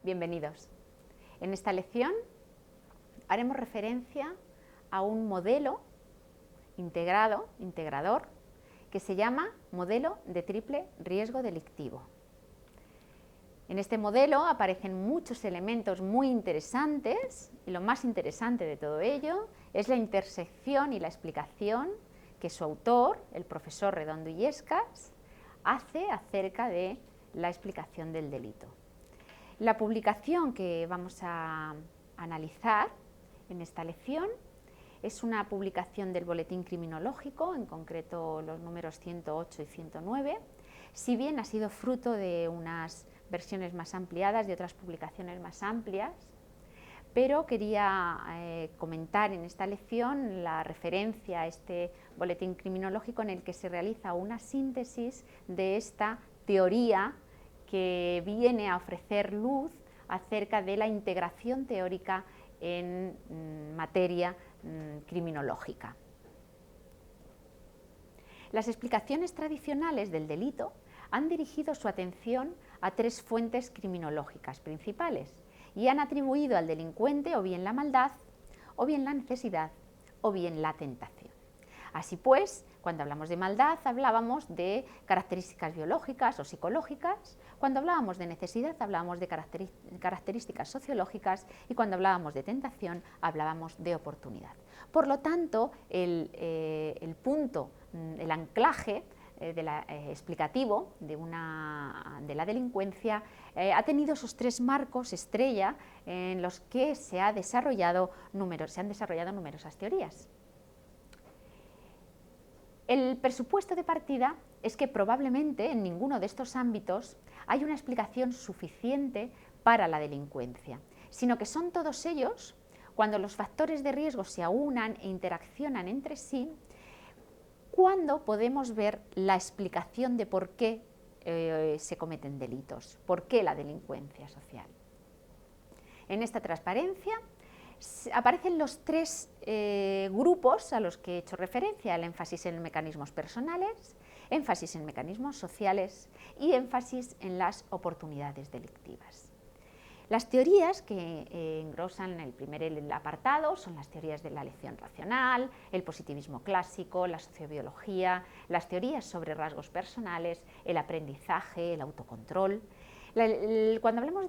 Bienvenidos. En esta lección haremos referencia a un modelo integrador, que se llama modelo de triple riesgo delictivo. En este modelo aparecen muchos elementos muy interesantes y lo más interesante de todo ello es la intersección y la explicación que su autor, el profesor Redondo Illescas, hace acerca de la explicación del delito. La publicación que vamos a analizar en esta lección es una publicación del Boletín Criminológico, en concreto los números 108 y 109, si bien ha sido fruto de unas versiones más ampliadas, de otras publicaciones más amplias, pero quería comentar en esta lección la referencia a este boletín criminológico en el que se realiza una síntesis de esta teoría que viene a ofrecer luz acerca de la integración teórica en materia criminológica. Las explicaciones tradicionales del delito han dirigido su atención a tres fuentes criminológicas principales y han atribuido al delincuente o bien la maldad, o bien la necesidad, o bien la tentación. Así pues, cuando hablamos de maldad hablábamos de características biológicas o psicológicas, cuando hablábamos de necesidad hablábamos de características sociológicas y cuando hablábamos de tentación hablábamos de oportunidad. Por lo tanto, el punto, el anclaje explicativo de la delincuencia ha tenido esos tres marcos estrella en los que se han desarrollado numerosas teorías. El presupuesto de partida es que probablemente en ninguno de estos ámbitos hay una explicación suficiente para la delincuencia, sino que son todos ellos, cuando los factores de riesgo se aunan e interaccionan entre sí, cuando podemos ver la explicación de por qué se cometen delitos, por qué la delincuencia social. En esta transparencia aparecen los tres grupos a los que he hecho referencia: el énfasis en mecanismos personales, énfasis en mecanismos sociales y énfasis en las oportunidades delictivas. Las teorías que engrosan el primer apartado son las teorías de la elección racional, el positivismo clásico, la sociobiología, las teorías sobre rasgos personales, el aprendizaje, el autocontrol. Cuando hablamos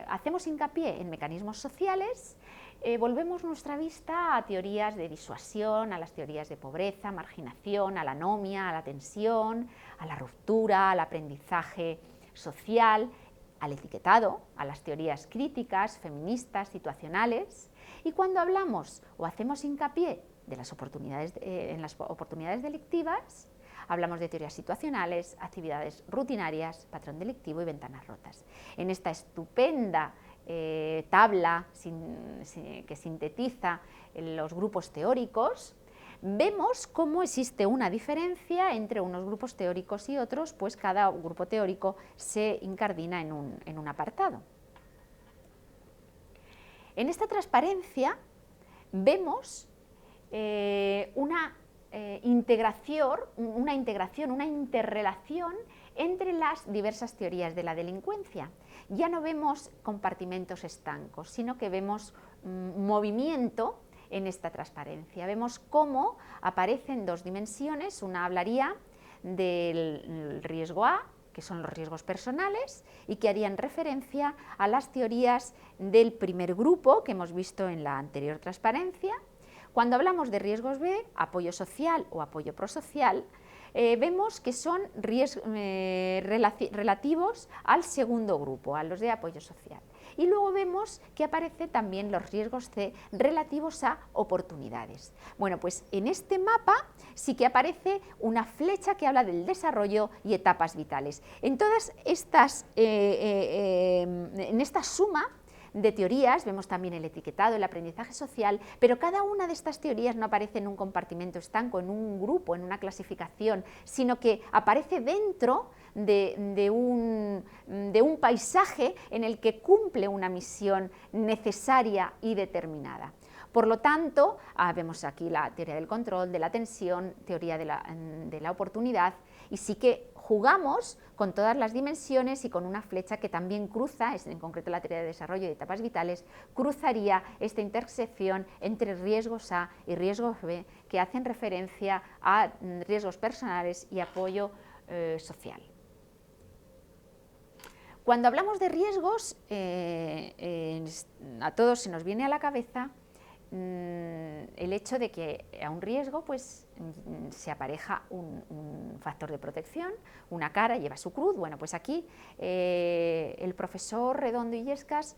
hacemos hincapié en mecanismos sociales, volvemos nuestra vista a teorías de disuasión, a las teorías de pobreza, marginación, a la anomia, a la tensión, a la ruptura, al aprendizaje social, al etiquetado, a las teorías críticas, feministas, situacionales. Y cuando hablamos o hacemos hincapié de en las oportunidades delictivas, hablamos de teorías situacionales, actividades rutinarias, patrón delictivo y ventanas rotas. En esta estupenda tabla que sintetiza los grupos teóricos, vemos cómo existe una diferencia entre unos grupos teóricos y otros, pues cada grupo teórico se incardina en un apartado. En esta transparencia vemos una interrelación entre las diversas teorías de la delincuencia. Ya no vemos compartimentos estancos, sino que vemos movimiento en esta transparencia. Vemos cómo aparecen dos dimensiones. Una hablaría del riesgo A, que son los riesgos personales, y que harían referencia a las teorías del primer grupo que hemos visto en la anterior transparencia. Cuando hablamos de riesgos B, apoyo social o apoyo prosocial, vemos que son relativos al segundo grupo, a los de apoyo social. Y luego vemos que aparecen también los riesgos C relativos a oportunidades. Bueno, pues en este mapa sí que aparece una flecha que habla del desarrollo y etapas vitales. En todas estas, en esta suma de teorías vemos también el etiquetado, el aprendizaje social, pero cada una de estas teorías no aparece en un compartimento estanco, en un grupo, en una clasificación, sino que aparece dentro de un paisaje en el que cumple una misión necesaria y determinada. Por lo tanto, vemos aquí la teoría del control, de la tensión, teoría de la oportunidad, y sí que jugamos con todas las dimensiones y con una flecha que también cruza, en concreto la teoría de desarrollo de etapas vitales, cruzaría esta intersección entre riesgos A y riesgos B, que hacen referencia a riesgos personales y apoyo social. Cuando hablamos de riesgos, a todos se nos viene a la cabeza el hecho de que a un riesgo pues, se apareja un factor de protección, una cara lleva su cruz. Bueno, pues aquí el profesor Redondo Illescas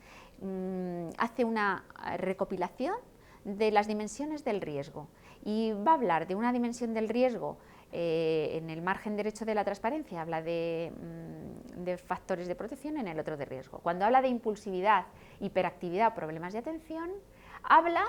hace una recopilación de las dimensiones del riesgo y va a hablar de una dimensión del riesgo en el margen derecho de la transparencia, habla de factores de protección, en el otro de riesgo. Cuando habla de impulsividad, hiperactividad o problemas de atención, habla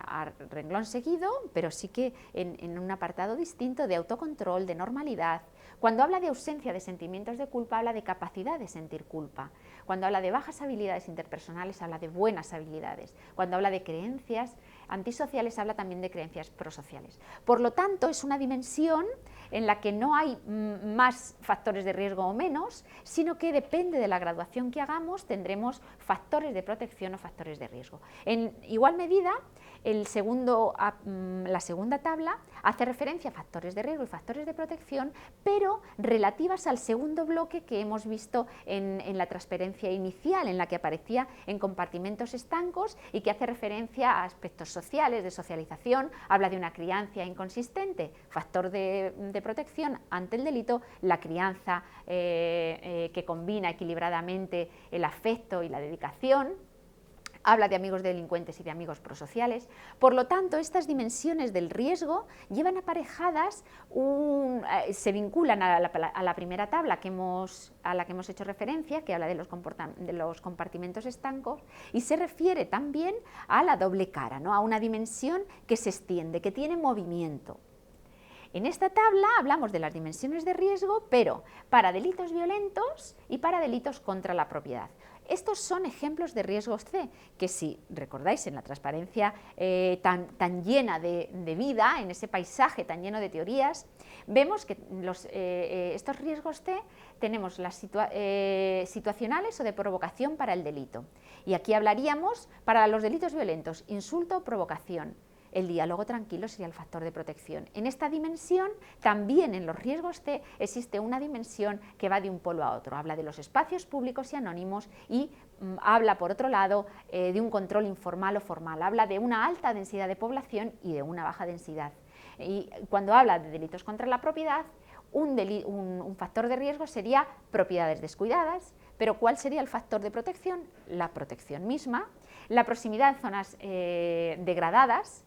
a renglón seguido, pero sí que en un apartado distinto, de autocontrol, de normalidad. Cuando habla de ausencia de sentimientos de culpa, habla de capacidad de sentir culpa. Cuando habla de bajas habilidades interpersonales, habla de buenas habilidades. Cuando habla de creencias antisociales, habla también de creencias prosociales. Por lo tanto, es una dimensión en la que no hay más factores de riesgo o menos, sino que depende de la graduación que hagamos, tendremos factores de protección o factores de riesgo. En igual medida, la segunda tabla hace referencia a factores de riesgo y factores de protección, pero relativas al segundo bloque que hemos visto en la transparencia inicial, en la que aparecía en compartimentos estancos y que hace referencia a aspectos sociales, de socialización, habla de una crianza inconsistente, factor de protección ante el delito, la crianza que combina equilibradamente el afecto y la dedicación. Habla de amigos delincuentes y de amigos prosociales. Por lo tanto, estas dimensiones del riesgo llevan aparejadas, se vinculan a la primera tabla a la que hemos hecho referencia, que habla de los compartimentos estancos, y se refiere también a la doble cara, ¿no? A una dimensión que se extiende, que tiene movimiento. En esta tabla hablamos de las dimensiones de riesgo, pero para delitos violentos y para delitos contra la propiedad. Estos son ejemplos de riesgos C, que si recordáis en la transparencia tan llena de vida, en ese paisaje tan lleno de teorías, vemos que estos riesgos C tenemos las situacionales o de provocación para el delito. Y aquí hablaríamos para los delitos violentos, insulto o provocación. El diálogo tranquilo sería el factor de protección. En esta dimensión, también en los riesgos C, existe una dimensión que va de un polo a otro. Habla de los espacios públicos y anónimos y habla, por otro lado, de un control informal o formal. Habla de una alta densidad de población y de una baja densidad. Y cuando habla de delitos contra la propiedad, un factor de riesgo sería propiedades descuidadas, pero ¿cuál sería el factor de protección? La protección misma, la proximidad en zonas degradadas,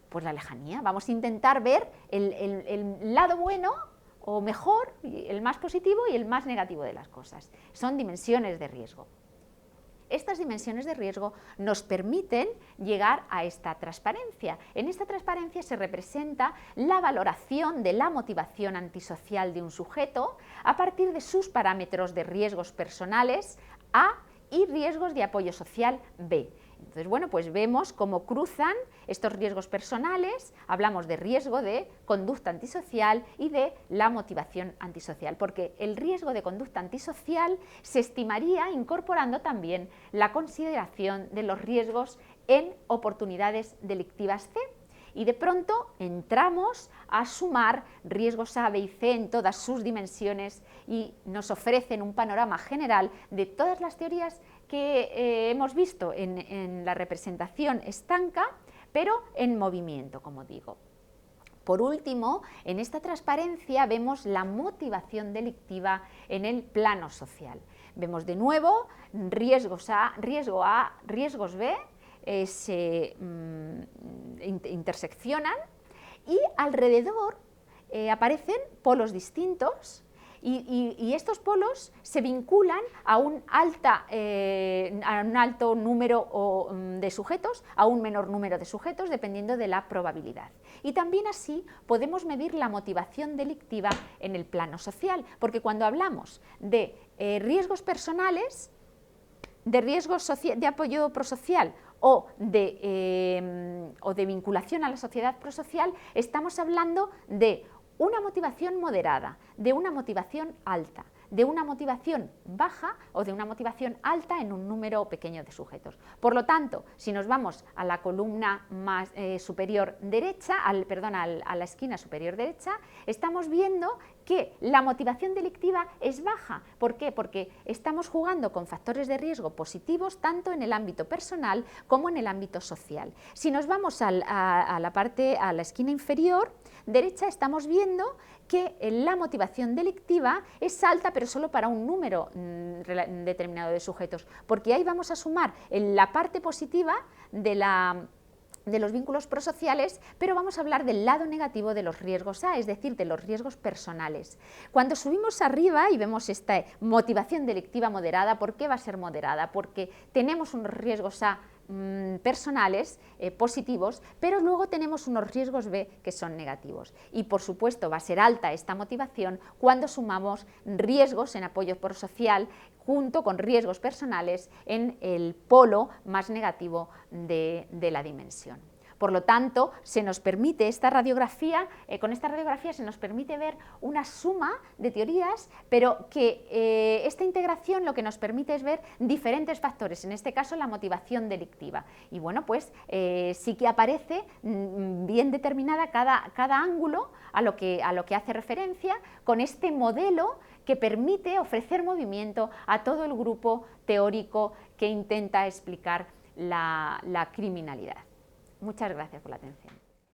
pues la lejanía. Vamos a intentar ver el lado bueno o mejor, el más positivo y el más negativo de las cosas. Son dimensiones de riesgo. Estas dimensiones de riesgo nos permiten llegar a esta transparencia. En esta transparencia se representa la valoración de la motivación antisocial de un sujeto a partir de sus parámetros de riesgos personales A y riesgos de apoyo social B. Entonces, bueno, pues vemos cómo cruzan estos riesgos personales, hablamos de riesgo de conducta antisocial y de la motivación antisocial, porque el riesgo de conducta antisocial se estimaría incorporando también la consideración de los riesgos en oportunidades delictivas C. Y de pronto entramos a sumar riesgos A, B y C en todas sus dimensiones y nos ofrecen un panorama general de todas las teorías que hemos visto en la representación estanca, pero en movimiento, como digo. Por último, en esta transparencia vemos la motivación delictiva en el plano social. Vemos de nuevo riesgo A, riesgos B, se interseccionan y alrededor aparecen polos distintos y estos polos se vinculan a un alto número de sujetos, a un menor número de sujetos, dependiendo de la probabilidad. Y también así podemos medir la motivación delictiva en el plano social, porque cuando hablamos de riesgos personales, de riesgos de apoyo prosocial o de vinculación a la sociedad prosocial, estamos hablando de una motivación moderada, de una motivación alta, de una motivación baja o de una motivación alta en un número pequeño de sujetos. Por lo tanto, si nos vamos a la columna más superior derecha, a la esquina superior derecha, estamos viendo que la motivación delictiva es baja. ¿Por qué? Porque estamos jugando con factores de riesgo positivos tanto en el ámbito personal como en el ámbito social. Si nos vamos a la esquina inferior derecha, estamos viendo que la motivación delictiva es alta, pero solo para un número determinado de sujetos, porque ahí vamos a sumar en la parte positiva de los vínculos prosociales, pero vamos a hablar del lado negativo de los riesgos A, es decir, de los riesgos personales. Cuando subimos arriba y vemos esta motivación delictiva moderada, ¿por qué va a ser moderada? Porque tenemos unos riesgos A personales positivos, pero luego tenemos unos riesgos B que son negativos. Y por supuesto va a ser alta esta motivación cuando sumamos riesgos en apoyo prosocial junto con riesgos personales en el polo más negativo de la dimensión. Por lo tanto, se nos permite esta radiografía, con esta radiografía se nos permite ver una suma de teorías, pero que esta integración lo que nos permite es ver diferentes factores, en este caso la motivación delictiva. Y bueno, pues sí que aparece bien determinada cada ángulo a lo que hace referencia con este modelo que permite ofrecer movimiento a todo el grupo teórico que intenta explicar la criminalidad. Muchas gracias por la atención.